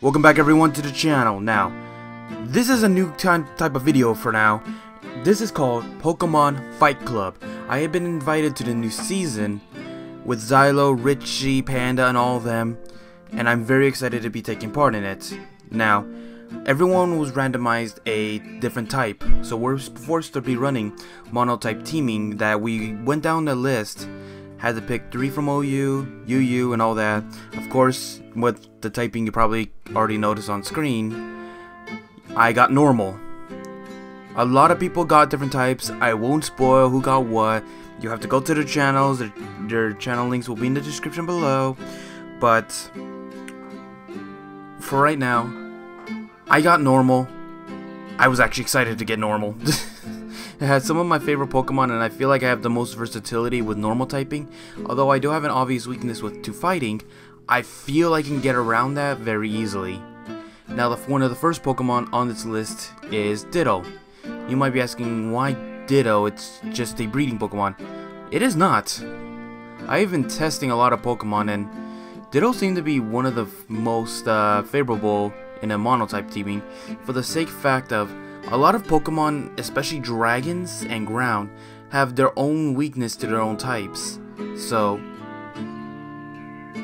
Welcome back everyone to the channel. Now, this is a new type of video for now. This is called Pokemon Fight Club. I have been invited to the new season with Xylo, Richie, Panda, and all of them, and I'm very excited to be taking part in it. Now, everyone was randomized a different type, so we're forced to be running mono-type teaming. That we went down the list, had to pick 3 from OU, UU, and all that. Of course, with the typing you probably already noticed on screen, I got normal. A lot of people got different types. I won't spoil who got what. You have to go to their channels. Their channel links will be in the description below. But for right now, I got normal. I was actually excited to get normal. It has some of my favorite Pokemon, and I feel like I have the most versatility with normal typing. Although I do have an obvious weakness to fighting, I feel I can get around that very easily. Now, one of the first Pokemon on this list is Ditto. You might be asking, why Ditto? It's just a breeding Pokemon. It is not. I've been testing a lot of Pokemon, and Ditto seemed to be one of the most favorable in a monotype teaming, for the sake fact of a lot of Pokemon, especially dragons and ground, have their own weakness to their own types. So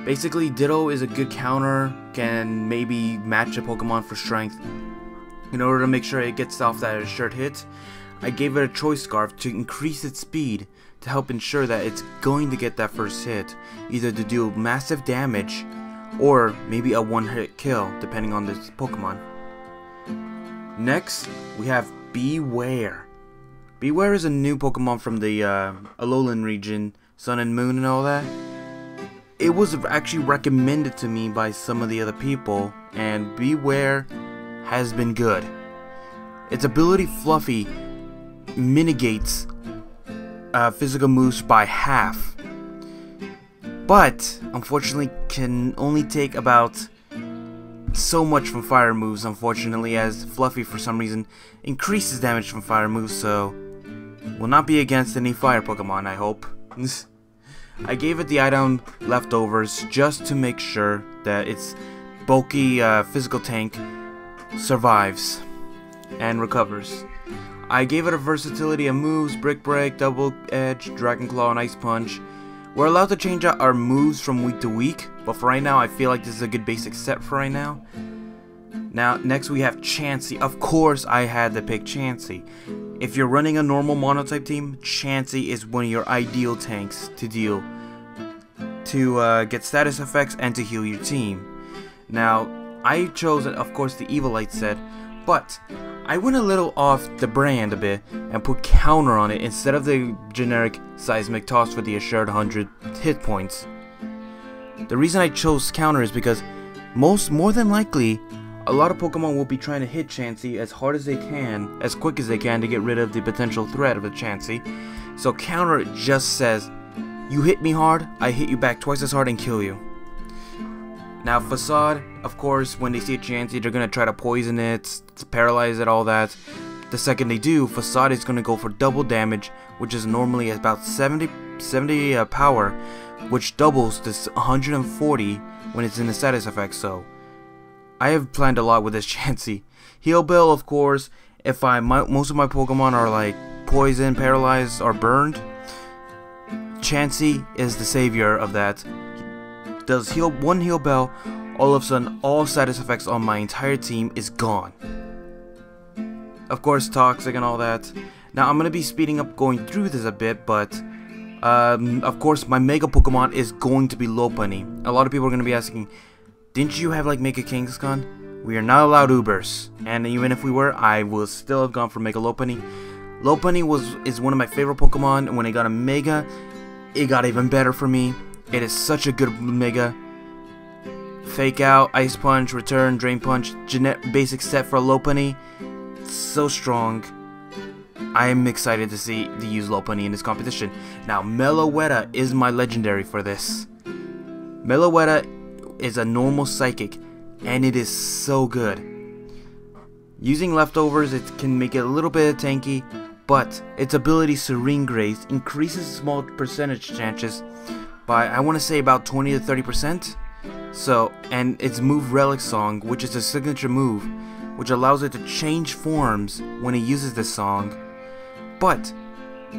basically, Ditto is a good counter, can maybe match a Pokemon for strength. In order to make sure it gets off that assured hit, I gave it a Choice Scarf to increase its speed, to help ensure that it's going to get that first hit, either to deal massive damage or maybe a one-hit kill, depending on this Pokemon. Next, we have Beware. Beware is a new Pokemon from the Alolan region, Sun and Moon and all that. It was actually recommended to me by some of the other people, and Beware has been good. Its ability Fluffy mitigates physical moves by half, but unfortunately can only take about so much from fire moves, unfortunately, as Fluffy for some reason increases damage from fire moves, so will not be against any fire Pokemon, I hope. I gave it the item Leftovers just to make sure that its bulky physical tank survives and recovers. I gave it a versatility of moves: Brick Break, Double Edge, Dragon Claw, and Ice Punch. We're allowed to change out our moves from week to week, but for right now I feel like this is a good basic set for right now. Now, next we have Chauncey. Of course I had to pick Chauncey. If you're running a normal monotype team, Chauncey is one of your ideal tanks to deal, to get status effects and to heal your team. Now, I chose, of course, the Evilite set, but I went a little off the brand a bit and put counter on it instead of the generic Seismic Toss for the assured 100 hit points. The reason I chose counter is because more than likely a lot of Pokemon will be trying to hit Chauncey as hard as they can, as quick as they can, to get rid of the potential threat of a Chauncey. So counter just says, you hit me hard, I hit you back twice as hard and kill you. Now, Facade, of course, when they see a Chauncey, they're going to try to poison it, to paralyze it, all that. The second they do, Facade is going to go for double damage, which is normally about 70 power, which doubles to 140 when it's in the status effect. So I have planned a lot with this Chauncey. Heal Bell, of course, if most of my Pokemon are like poisoned, paralyzed, or burned, Chauncey is the savior of that. Does one heal bell, all of a sudden all status effects on my entire team is gone. Of course, toxic and all that. Now I'm gonna be speeding up going through this a bit, but of course my Mega Pokemon is going to be Lopunny. A lot of people are gonna be asking, didn't you have like Mega Kangaskhan? We are not allowed Ubers, and even if we were, I will still have gone for Mega Lopunny. Lopunny is one of my favorite Pokemon, and when I got a Mega, it got even better for me. It is such a good Mega. Fake Out, Ice Punch, Return, Drain Punch, basic set for Lopunny. So strong. I am excited to use Lopunny in this competition. Now, Meloetta is my legendary for this. Meloetta is a normal Psychic, and it is so good. Using Leftovers, it can make it a little bit tanky, but its ability Serene Grace increases small percentage chances by, I want to say, about 20 to 30%. So, and its move Relic Song, which is a signature move, which allows it to change forms when it uses this song. But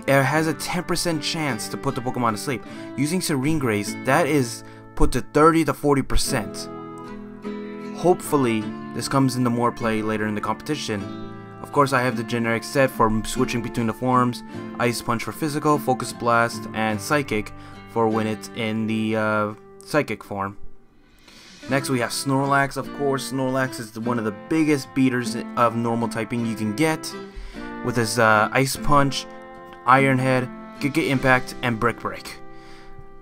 it has a 10% chance to put the Pokemon to sleep. Using Serene Grace, that is put to 30 to 40%. Hopefully, this comes into more play later in the competition. Of course, I have the generic set for switching between the forms: Ice Punch for physical, Focus Blast, and Psychic for when it's in the Psychic form. Next, we have Snorlax. Of course, Snorlax is one of the biggest beaters of normal typing you can get, with his Ice Punch, Iron Head, Giga Impact, and Brick Break.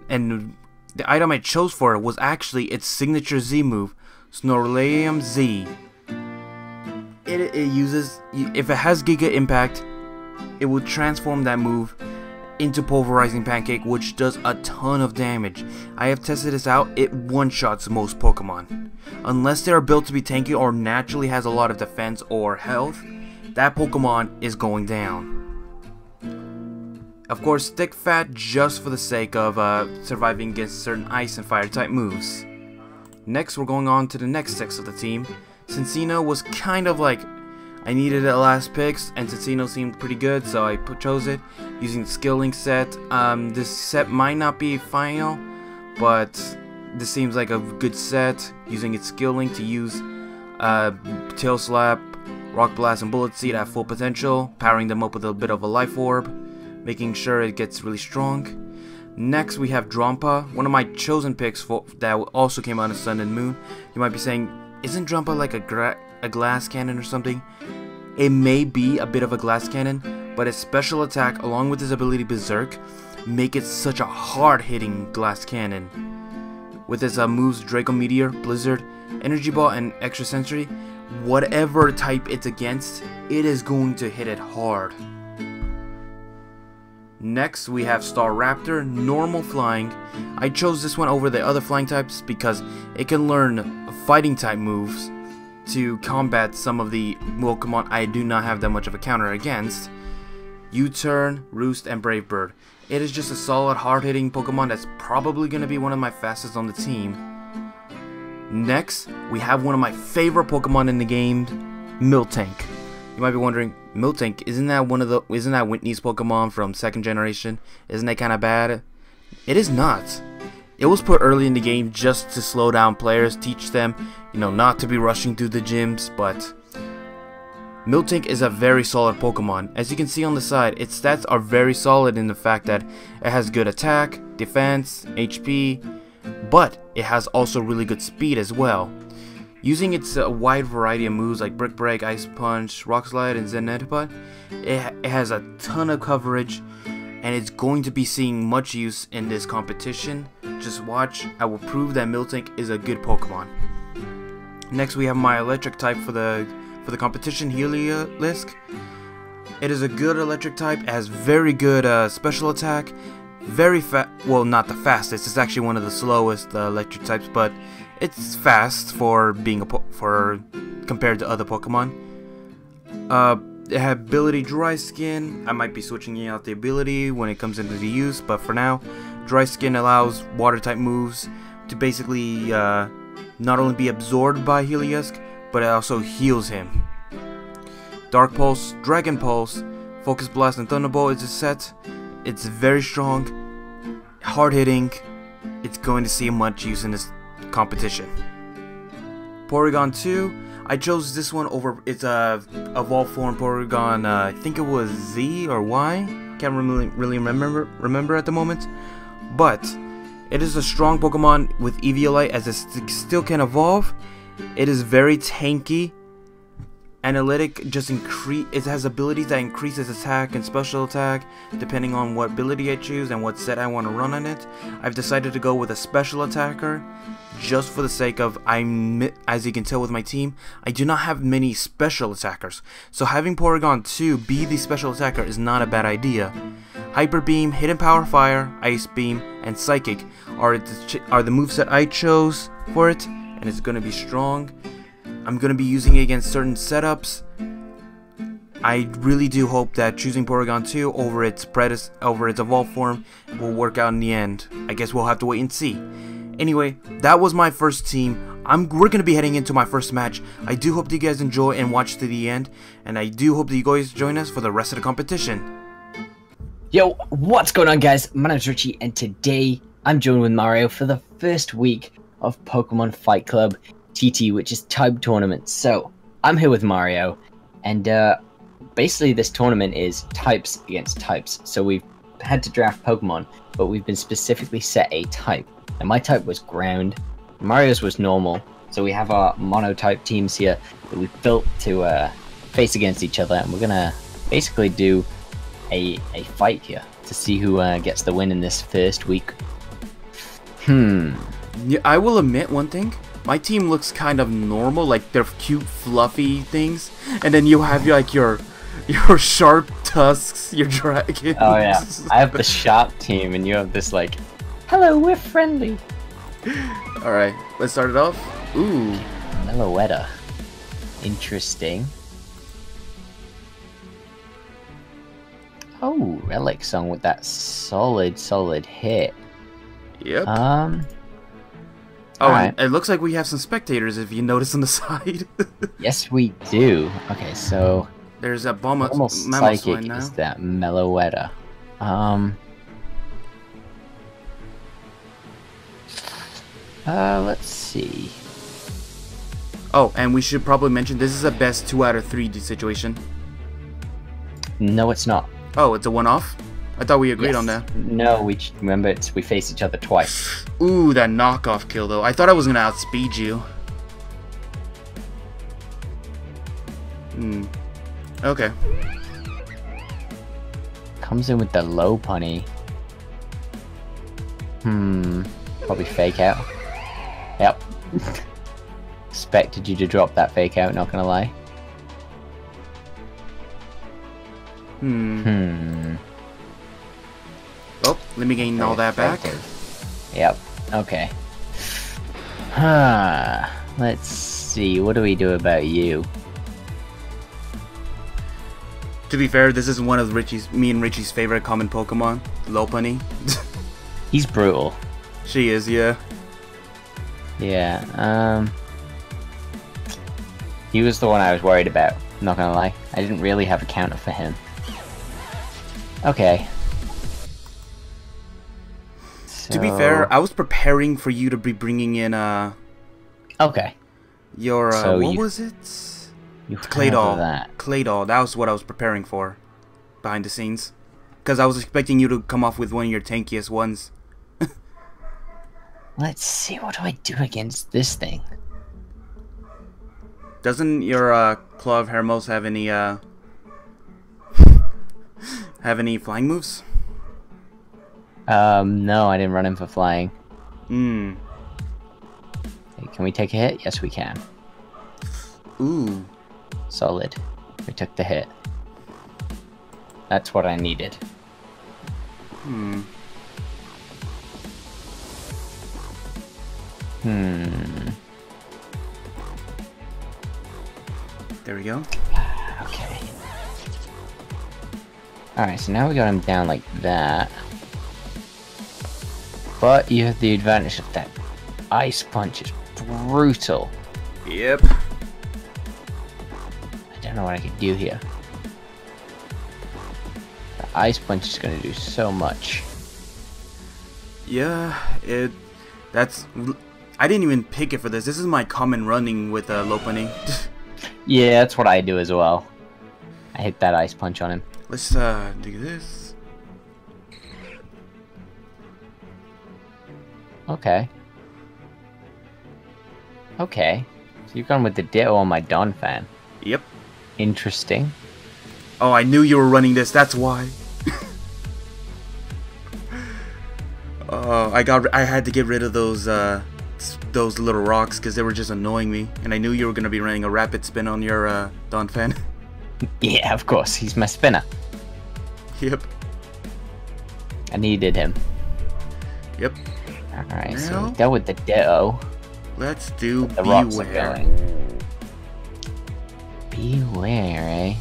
And the item I chose for it was actually its signature Z move, Snorlax Z. It uses, if it has Giga Impact, it will transform that move into Pulverizing Pancake, which does a ton of damage. I have tested this out. It one-shots most Pokemon. Unless they are built to be tanky or naturally has a lot of defense or health, that Pokemon is going down. Of course, Stick Fat just for the sake of surviving against certain Ice and Fire type moves. Next, we're going on to the next 6 of the team. Cinccino was kind of like, I needed the last picks, and Cinccino seemed pretty good, so I chose it using the Skill Link set. This set might not be final, but this seems like a good set, using its Skill Link to use Tail Slap, Rock Blast, and Bullet Seed at full potential, powering them up with a bit of a Life Orb, making sure it gets really strong. Next, we have Drampa, one of my chosen picks that also came out of Sun and Moon. You might be saying, isn't Drampa like a glass cannon or something? It may be a bit of a glass cannon, but its special attack along with his ability Berserk make it such a hard-hitting glass cannon. With his moves Draco Meteor, Blizzard, Energy Ball, and Extra Sensory, whatever type it's against, it is going to hit it hard. Next, we have Staraptor, normal flying. I chose this one over the other flying types because it can learn fighting type moves to combat some of the Pokemon I do not have that much of a counter against. U-Turn, Roost, and Brave Bird. It is just a solid hard-hitting Pokemon that's probably going to be one of my fastest on the team. Next, we have one of my favorite Pokemon in the game, Miltank. You might be wondering, Miltank, isn't that Whitney's Pokemon from 2nd generation? Isn't that kind of bad? It is not. It was put early in the game just to slow down players, teach them, not to be rushing through the gyms, but Miltank is a very solid Pokemon. As you can see on the side, its stats are very solid in the fact that it has good attack, defense, HP, but it has also really good speed as well. Using its wide variety of moves like Brick Break, Ice Punch, Rock Slide, and Zen Headbutt, it has a ton of coverage, and it's going to be seeing much use in this competition. Just watch, I will prove that Miltank is a good Pokemon. Next, we have my electric type for the competition, Heliolisk. It is a good electric type, it has very good special attack, very fast, well, not the fastest, it's actually one of the slowest electric types, but it's fast for being compared to other Pokemon. It has ability Dry Skin. I might be switching out the ability when it comes into the use, but for now, Dry Skin allows water type moves to basically not only be absorbed by Heliolisk, but it also heals him. Dark Pulse, Dragon Pulse, Focus Blast, and Thunderbolt is a set. It's very strong, hard hitting. It's going to see much use in this competition. Porygon 2, I chose this one over its evolved form Porygon, I think it was Z or Y, can't really remember at the moment, but it is a strong Pokemon with Eviolite as it still can evolve. It is very tanky, analytic, it has abilities that increase its attack and special attack depending on what ability I choose and what set I want to run on it. I've decided to go with a special attacker just for the sake of, as you can tell with my team, I do not have many special attackers, so having Porygon 2 be the special attacker is not a bad idea. Hyper Beam, Hidden Power Fire, Ice Beam, and Psychic are the moveset I chose for it, and it's going to be strong. I'm going to be using it against certain setups. I really do hope that choosing Porygon 2 over its evolved form will work out in the end. I guess we'll have to wait and see. Anyway, that was my first team. We're gonna be heading into my first match. I do hope that you guys enjoy and watch to the end, and I do hope that you guys join us for the rest of the competition. Yo, what's going on, guys? My name's Richie, and today I'm joined with Mario for the first week of Pokemon Fight Club TT, which is type tournament. So I'm here with Mario, and basically this tournament is types against types. So we've had to draft Pokemon, but we've been specifically set a type. And my type was ground, Mario's was normal. So we have our monotype teams here that we've built to face against each other, and we're gonna basically do a fight here to see who gets the win in this first week. Yeah, I will admit one thing. My team looks kind of normal, like they're cute, fluffy things, and then you have like your sharp tusks, your dragons. Oh yeah, I have the sharp team, and you have this like, hello, we're friendly. All right, let's start it off. Ooh, Meloetta, interesting. Oh, Relic Song with that solid hit. Yep. Oh, right. And it looks like we have some spectators, if you notice on the side. Yes, we do. Okay, so there's a almost psychic now. Is that Meloetta? Let's see. Oh, and we should probably mention this is a best 2 out of 3 situation. No, it's not. Oh, it's a one-off? I thought we agreed on that. No, we remember we face each other twice. Ooh, that knockoff kill though. I thought I was gonna outspeed you. Okay. Comes in with the low punny. Probably fake out. Yep. Expected you to drop that fake out, not gonna lie. Oh, let me gain all that back. Yep. Okay. Let's see. What do we do about you? To be fair, this is one of me and Richie's favorite common Pokemon, Lopunny. He's brutal. She is, yeah. Yeah. He was the one I was worried about. Not gonna lie. I didn't really have a counter for him. Okay. To be fair, I was preparing for you to be bringing in okay. Your what was it? Claydol. Claydol. That was what I was preparing for, behind the scenes, because I was expecting you to come off with one of your tankiest ones. Let's see. What do I do against this thing? Doesn't your Claw of Hermos have any flying moves? No, I didn't run him for flying. Hey, can we take a hit? Yes, we can. Ooh. Solid. We took the hit. That's what I needed. There we go. Okay. Alright, so now we got him down like that. But you have the advantage of that Ice Punch is brutal. Yep. I don't know what I can do here. The Ice Punch is going to do so much. Yeah, that's... I didn't even pick it for this. This is my common running with Lopunny. Yeah, that's what I do as well. I hit that Ice Punch on him. Let's do this. Okay. Okay. So you've gone with the Ditto on my Don fan. Yep. Interesting. Oh, I knew you were running this. That's why. I had to get rid of those little rocks because they were just annoying me, and I knew you were gonna be running a rapid spin on your Don fan. Yeah, of course. He's my spinner. Yep. I needed him. Yep. Alright, so we dealt with the Ditto. Let's do the rocks are Beware. going. Beware, eh?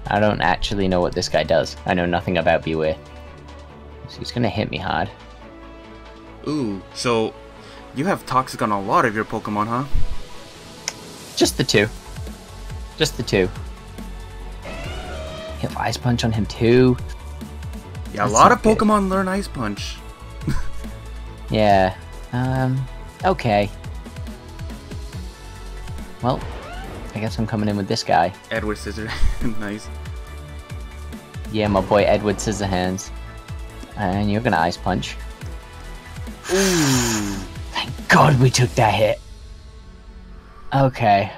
I don't actually know what this guy does. I know nothing about Beware. So he's gonna hit me hard. Ooh, so you have Toxic on a lot of your Pokemon, huh? Just the two. Just the two. You have Ice Punch on him too. Yeah, a lot of Pokemon learn Ice Punch. Yeah. Okay. Well, I guess I'm coming in with this guy. Edward Scissor. Nice. Yeah, my boy Edward Scissorhands. And you're gonna Ice Punch. Ooh. Thank God we took that hit. Okay.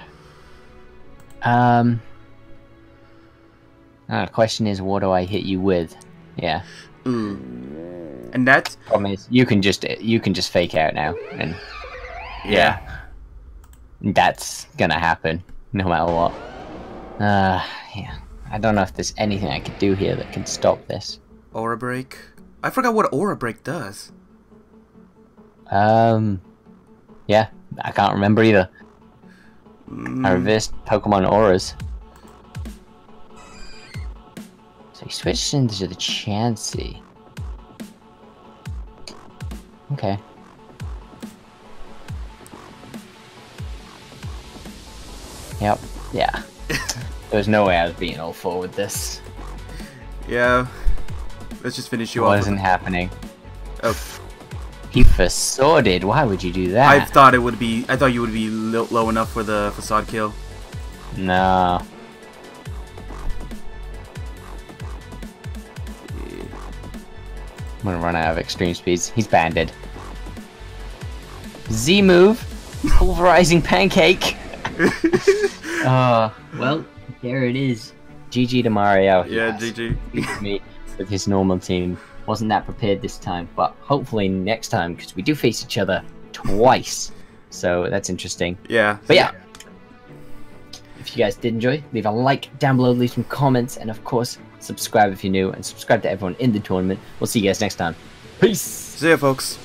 Question is, what do I hit you with? Yeah. Ooh. And that's... Problem is, you can just fake out now, and yeah, that's gonna happen no matter what. Yeah. I don't know if there's anything I could do here that can stop this. Aura Break? I forgot what Aura Break does. Yeah, I can't remember either. I reversed Pokemon auras. So he switched into the Chauncey. Okay. Yep, yeah. There's no way I was being all four with this. Yeah. Let's just finish you off. off. Wasn't happening. Oh. He facaded. Why would you do that? I thought you would be low enough for the facade kill. No. I'm gonna run out of extreme speeds. He's banded. Z move. Pulverizing pancake. Well, there it is. GG to Mario. Yeah, GG. Beats me with his normal team. Wasn't that prepared this time, but hopefully next time, because we do face each other twice. So that's interesting. Yeah. But yeah. If you guys did enjoy, leave a like down below, leave some comments, and of course, subscribe if you're new, and subscribe to everyone in the tournament. We'll see you guys next time. Peace! See ya, folks.